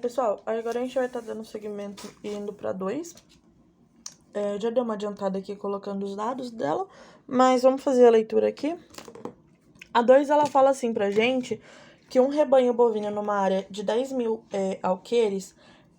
Pessoal, agora a gente vai estar dando seguimento e indo para 2. Já dei uma adiantada aqui colocando os dados dela, mas vamos fazer a leitura aqui. A 2, ela fala assim pra gente que um rebanho bovino numa área de 10 mil alqueires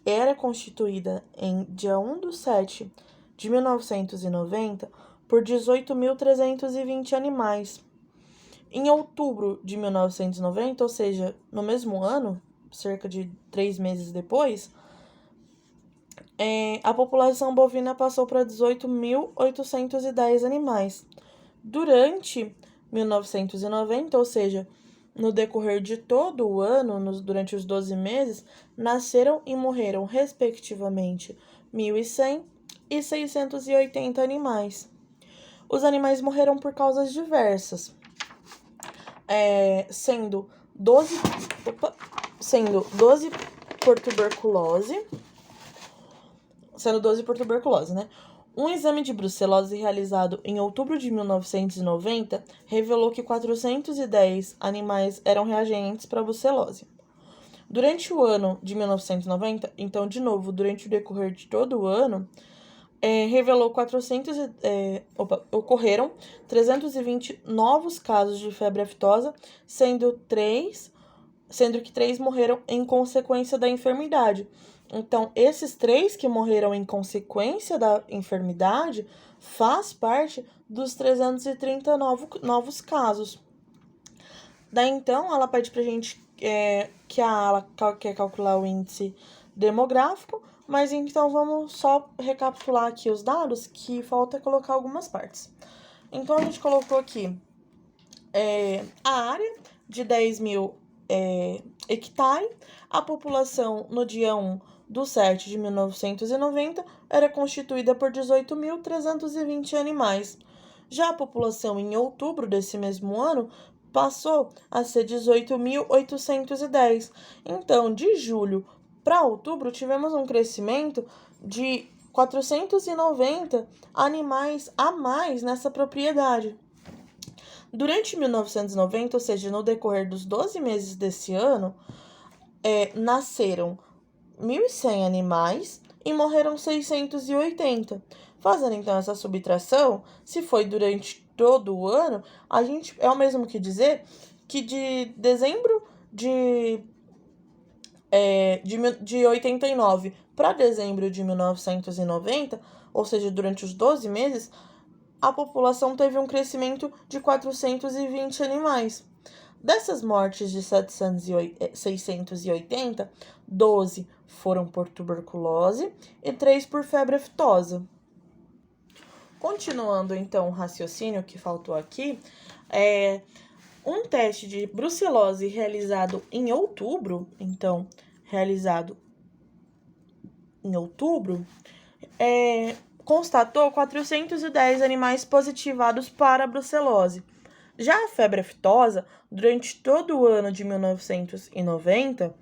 era constituída em dia 1/7 de 1990 por 18.320 animais. Em outubro de 1990, ou seja, no mesmo ano, cerca de 3 meses depois, a população bovina passou para 18.810 animais. Durante 1990, ou seja, no decorrer de todo o ano, durante os 12 meses, nasceram e morreram, respectivamente, 1.100 e 680 animais. Os animais morreram por causas diversas, sendo 12 por tuberculose, né? Um exame de brucelose realizado em outubro de 1990 revelou que 410 animais eram reagentes para brucelose. Durante o ano de 1990, então, de novo, durante o decorrer de todo o ano, ocorreram 320 novos casos de febre aftosa, sendo que 3 morreram em consequência da enfermidade. Então, esses 3 que morreram em consequência da enfermidade faz parte dos 330 novos casos. Daí, então, ela pede pra gente que ela quer calcular o índice demográfico, mas então vamos só recapitular aqui os dados, que falta colocar algumas partes. Então, a gente colocou aqui a área de 10 mil hectares. A população no dia 1/7 de 1990 era constituída por 18.320 animais. Já a população em outubro desse mesmo ano passou a ser 18.810. Então, de julho para outubro, tivemos um crescimento de 490 animais a mais nessa propriedade. Durante 1990, ou seja, no decorrer dos 12 meses desse ano, nasceram 1.100 animais e morreram 680. Fazendo então essa subtração, se foi durante todo o ano, a gente é o mesmo que dizer que de dezembro de 89 para dezembro de 1990, ou seja, durante os 12 meses, a população teve um crescimento de 420 animais. Dessas mortes de 680, 12 foram por tuberculose e 3 por febre aftosa. Continuando, então, o raciocínio que faltou aqui, um teste de brucelose realizado em outubro, constatou 410 animais positivados para a brucelose. Já a febre aftosa, durante todo o ano de 1990,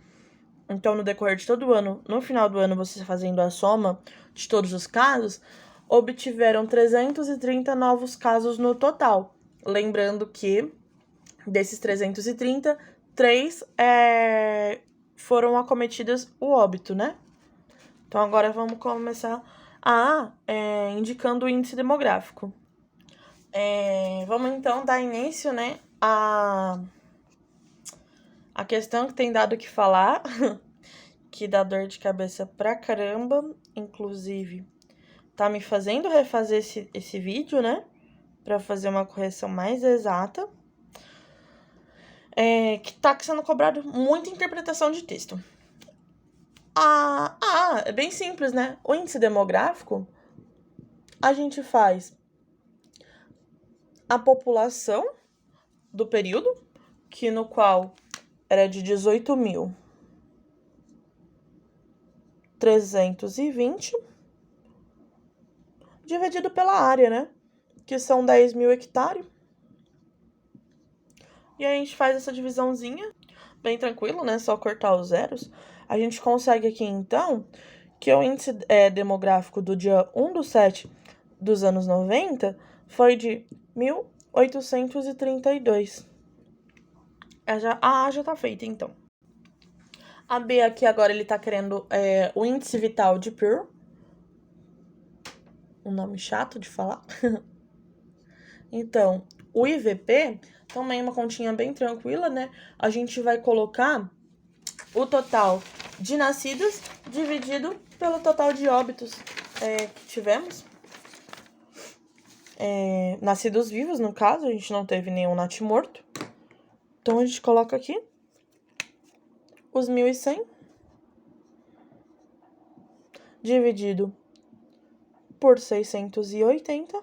então no decorrer de todo o ano, no final do ano, você fazendo a soma de todos os casos, obtiveram 330 novos casos no total. Lembrando que desses 330, 3 foram acometidas o óbito, né? Então, agora vamos começar indicando o índice demográfico. Vamos, então, dar início, né, a questão que tem dado o que falar, que dá dor de cabeça pra caramba, inclusive tá me fazendo refazer esse vídeo, né, pra fazer uma correção mais exata, que tá sendo cobrado muita interpretação de texto. É bem simples, né? O índice demográfico, a gente faz a população do período, no qual era de 18.320, dividido pela área, né? Que são 10 mil hectares. E aí a gente faz essa divisãozinha, bem tranquilo, né? Só cortar os zeros. A gente consegue aqui, então, que o índice demográfico do dia 1/7 dos anos 90 foi de 1.832. Já tá feito, então. A B aqui agora ele tá querendo o índice vital de Pearl. Um nome chato de falar. Então, o IVP também é uma continha bem tranquila, né? A gente vai colocar o total de nascidos dividido pelo total de óbitos que tivemos. Nascidos vivos, no caso, a gente não teve nenhum natimorto. Então, a gente coloca aqui os 1.100 dividido por 680.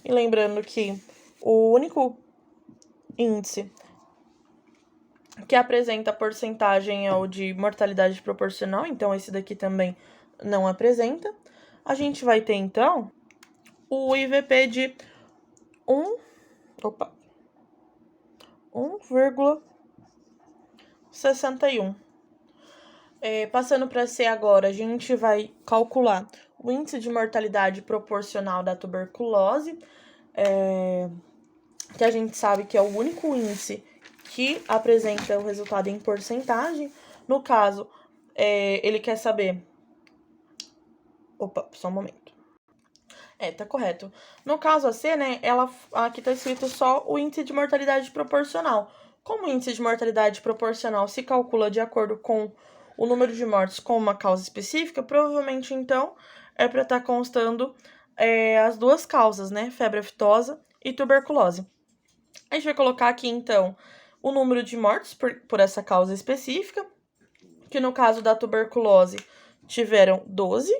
E lembrando que o único índice que apresenta a porcentagem é o de mortalidade proporcional, então esse daqui também não apresenta. A gente vai ter, então, o IVP de 1,61. Passando para C agora, a gente vai calcular o índice de mortalidade proporcional da tuberculose, que a gente sabe que é o único índice que apresenta o resultado em porcentagem. No caso, ele quer saber... Opa, só um momento. Tá correto. No caso a C, né, aqui tá escrito só o índice de mortalidade proporcional. Como o índice de mortalidade proporcional se calcula de acordo com o número de mortes com uma causa específica, provavelmente, então, é para estar constando as duas causas, né, febre aftosa e tuberculose. A gente vai colocar aqui, então, o número de mortes por essa causa específica, que no caso da tuberculose tiveram 12,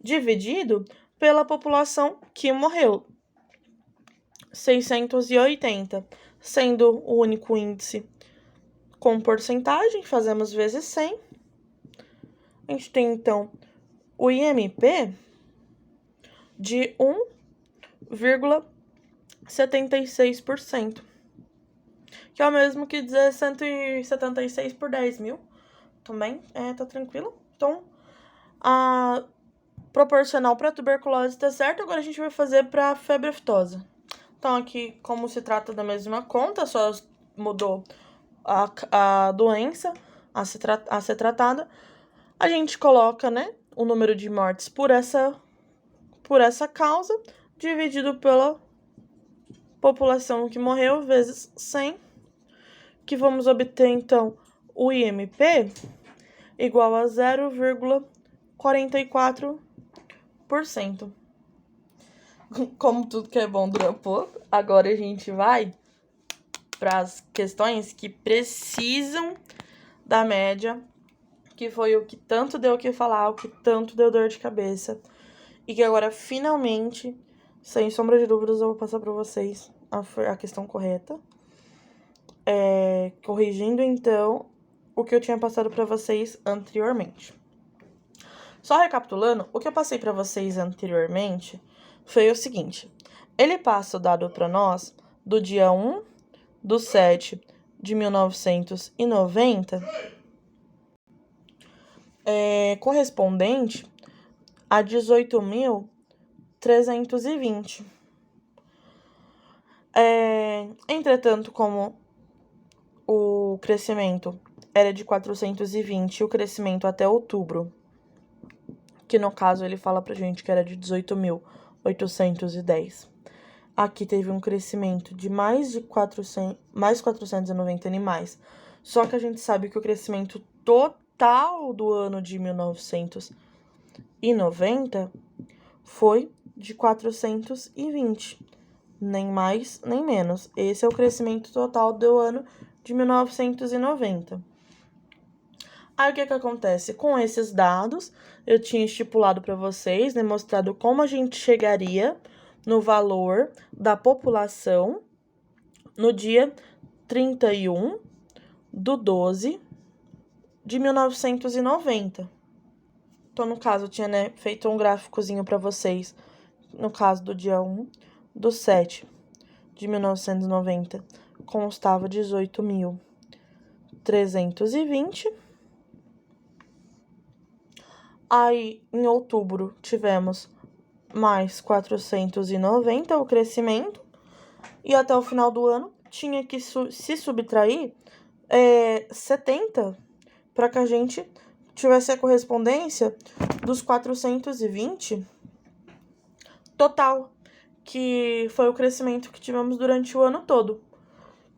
dividido pela população que morreu, 680, sendo o único índice com porcentagem, fazemos vezes 100. A gente tem, então, o IMP de 1,76%, que é o mesmo que dizer 176 por 10 mil. Também tá tranquilo. Então, a proporcional para tuberculose tá certo. Agora a gente vai fazer para febre aftosa. Então, aqui, como se trata da mesma conta, só mudou a doença a ser tratada, a gente coloca, né, o número de mortes por essa causa, dividido pela população que morreu, vezes 100, que vamos obter, então, o IMP igual a 0,44%. Como tudo que é bom dura pouco, agora a gente vai para as questões que precisam da média, que foi o que tanto deu o que falar, o que tanto deu dor de cabeça, e que agora, finalmente, sem sombra de dúvidas, eu vou passar para vocês a questão correta, corrigindo, então, o que eu tinha passado para vocês anteriormente. Só recapitulando, o que eu passei para vocês anteriormente foi o seguinte: ele passa o dado para nós do dia 1/7/1990, correspondente a 18.320. Entretanto, como o crescimento era de 420, o crescimento até outubro, que no caso ele fala pra gente que era de 18.810. Aqui teve um crescimento de mais 490 animais. Só que a gente sabe que o crescimento total do ano de 1990 foi de 420. Nem mais, nem menos. Esse é o crescimento total do ano de 1990. Aí, o que acontece? Com esses dados, eu tinha estipulado para vocês, né, mostrado como a gente chegaria no valor da população no dia 31/12/1990. Então, no caso, eu tinha, né, feito um gráficozinho para vocês, no caso do dia 1/7/1990, constava 18.320. Aí, em outubro, tivemos mais 490 o crescimento. E até o final do ano, tinha que se subtrair 70 para que a gente tivesse a correspondência dos 420 total, que foi o crescimento que tivemos durante o ano todo.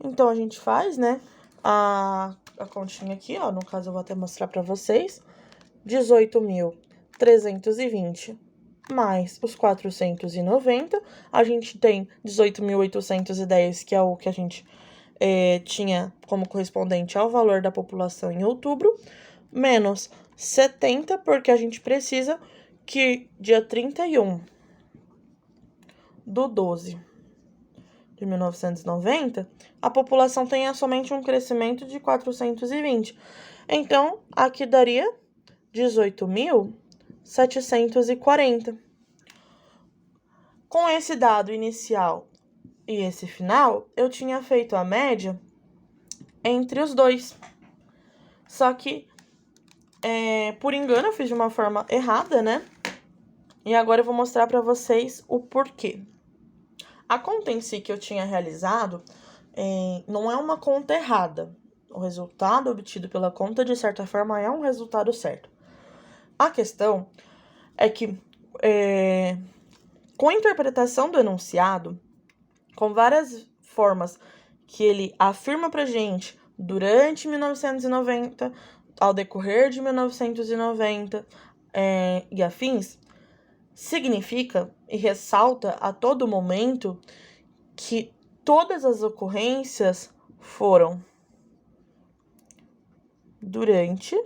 Então, a gente faz, né, a continha aqui, ó, no caso eu vou até mostrar para vocês, 18.320 mais os 490, a gente tem 18.810, que é o que a gente tinha como correspondente ao valor da população em outubro, menos 70, porque a gente precisa que dia 31/12 de 1990, a população tenha somente um crescimento de 420. Então, aqui daria 18.740. Com esse dado inicial e esse final, eu tinha feito a média entre os dois. Só que, por engano, eu fiz de uma forma errada, né? E agora eu vou mostrar para vocês o porquê. A conta em si que eu tinha realizado não é uma conta errada. O resultado obtido pela conta, de certa forma, é um resultado certo. A questão é que, com a interpretação do enunciado, com várias formas que ele afirma pra gente durante 1990, ao decorrer de 1990 e afins, significa e ressalta a todo momento que todas as ocorrências foram durante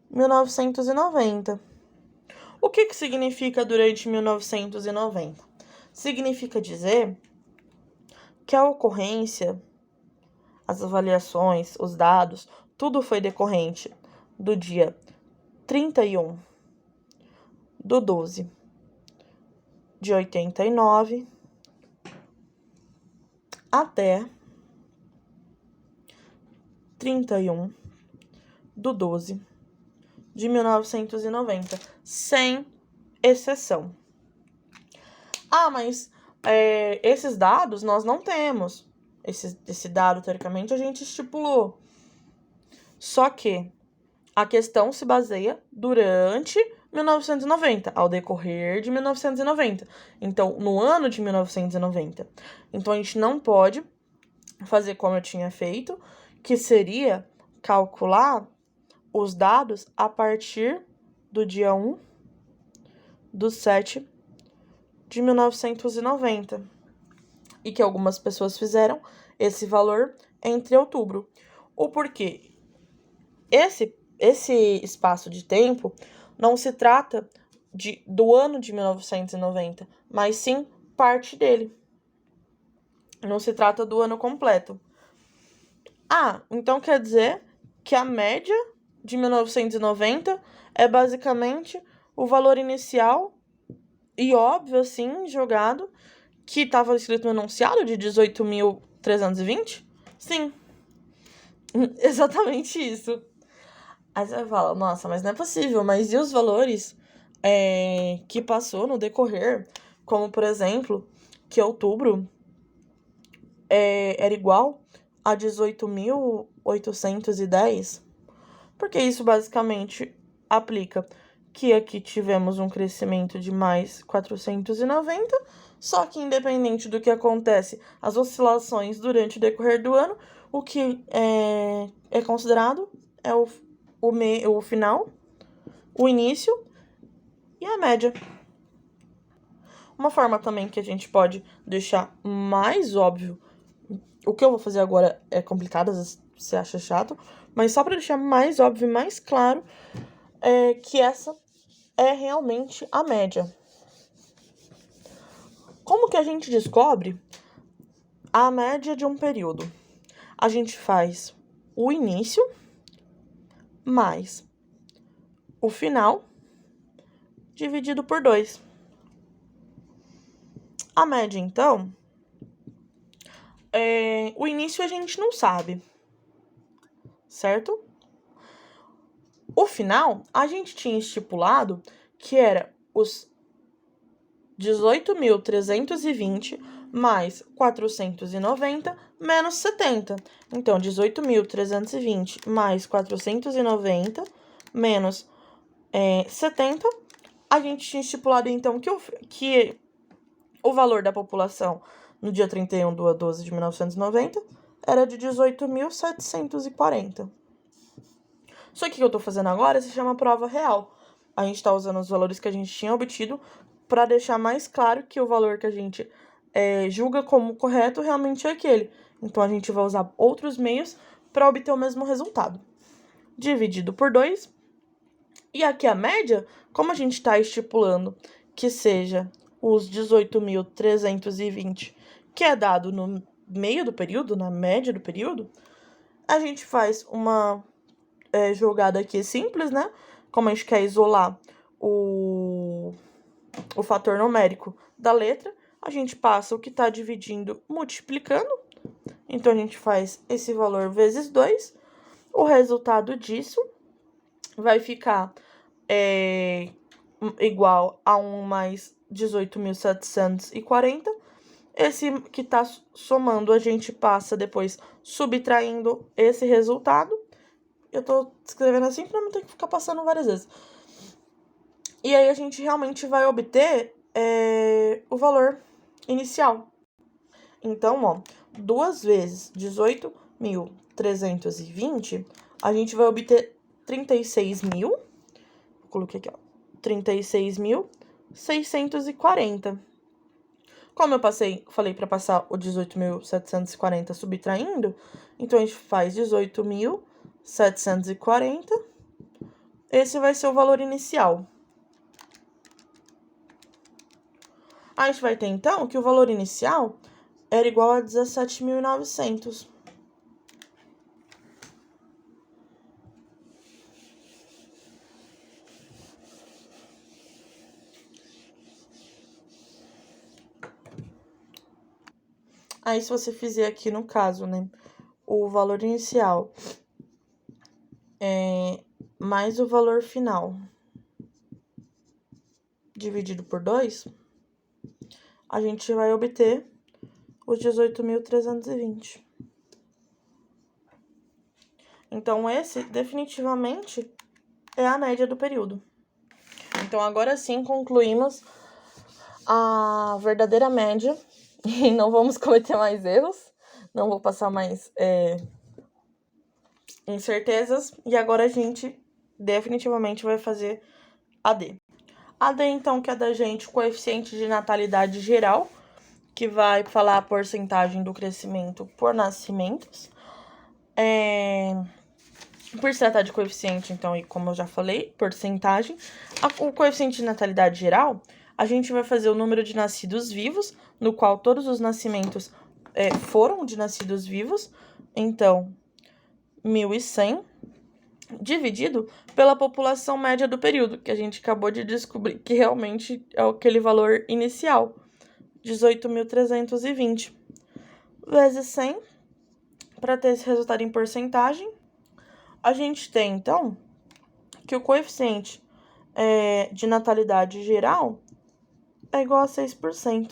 1990. O que significa durante 1990? Significa dizer que a ocorrência, as avaliações, os dados, tudo foi decorrente do dia 31/12 de 89 até 31/12 de 1990, sem exceção. Mas esses dados nós não temos. Esse dado, teoricamente, a gente estipulou. Só que a questão se baseia durante 1990, ao decorrer de 1990. Então, no ano de 1990. Então, a gente não pode fazer como eu tinha feito, que seria calcular os dados a partir do dia 1/7 de 1990. E que algumas pessoas fizeram esse valor entre outubro. O porquê? Esse espaço de tempo não se trata do ano de 1990, mas sim parte dele. Não se trata do ano completo. Então quer dizer que a média de 1990 é basicamente o valor inicial e óbvio, assim, jogado, que estava escrito no enunciado de 18.320? Sim. Exatamente isso. Aí você vai falar, nossa, mas não é possível, mas e os valores que passou no decorrer? Como, por exemplo, que outubro era igual a 18.810? Porque isso basicamente aplica que aqui tivemos um crescimento de mais 490, só que independente do que acontece, as oscilações durante o decorrer do ano, o que é considerado é o final, o início e a média. Uma forma também que a gente pode deixar mais óbvio, o que eu vou fazer agora é complicado, às vezes você acha chato, mas só para deixar mais óbvio e mais claro, que essa é realmente a média. Como que a gente descobre a média de um período? A gente faz o início mais o final dividido por 2. A média, então, o início a gente não sabe, certo? O final, a gente tinha estipulado que era os 18.320 mais 490 menos 70. Então, 18.320 mais 490 menos 70. A gente tinha estipulado, então, que o valor da população no dia 31/12 de 1990 era de 18.740. Só que o que eu tô fazendo agora se chama prova real. A gente tá usando os valores que a gente tinha obtido para deixar mais claro que o valor que a gente julga como correto realmente é aquele. Então, a gente vai usar outros meios para obter o mesmo resultado. Dividido por 2. E aqui a média, como a gente está estipulando que seja os 18.320, que é dado no meio do período, na média do período, a gente faz uma jogada aqui simples, né? Como a gente quer isolar o fator numérico da letra, a gente passa o que está dividindo multiplicando. Então, a gente faz esse valor vezes 2. O resultado disso vai ficar igual a 1 mais 18.740. Esse que está somando, a gente passa depois subtraindo esse resultado. Eu tô escrevendo assim para não ter que ficar passando várias vezes. E aí, a gente realmente vai obter o valor inicial. Então, ó, 2 vezes 18.320, a gente vai obter 36.000. Coloquei aqui, ó, 36.640. Como eu falei para passar o 18.740 subtraindo, então a gente faz 18.740. Esse vai ser o valor inicial. A gente vai ter, então, que o valor inicial era igual a 17.900. Aí, se você fizer aqui no caso, né, o valor inicial mais o valor final dividido por 2, a gente vai obter os 18.320. Então, esse definitivamente é a média do período. Então, agora sim concluímos a verdadeira média e não vamos cometer mais erros. Não vou passar mais incertezas. E agora a gente definitivamente vai fazer AD. AD, então, que é da gente o coeficiente de natalidade geral, que vai falar a porcentagem do crescimento por nascimentos. Por se tratar de coeficiente, então, e como eu já falei, porcentagem. O coeficiente de natalidade geral, a gente vai fazer o número de nascidos vivos, no qual todos os nascimentos foram de nascidos vivos. Então, 1.100, dividido pela população média do período, que a gente acabou de descobrir que realmente é aquele valor inicial, 18.320, vezes 100, para ter esse resultado em porcentagem. A gente tem, então, que o coeficiente de natalidade geral é igual a 6%.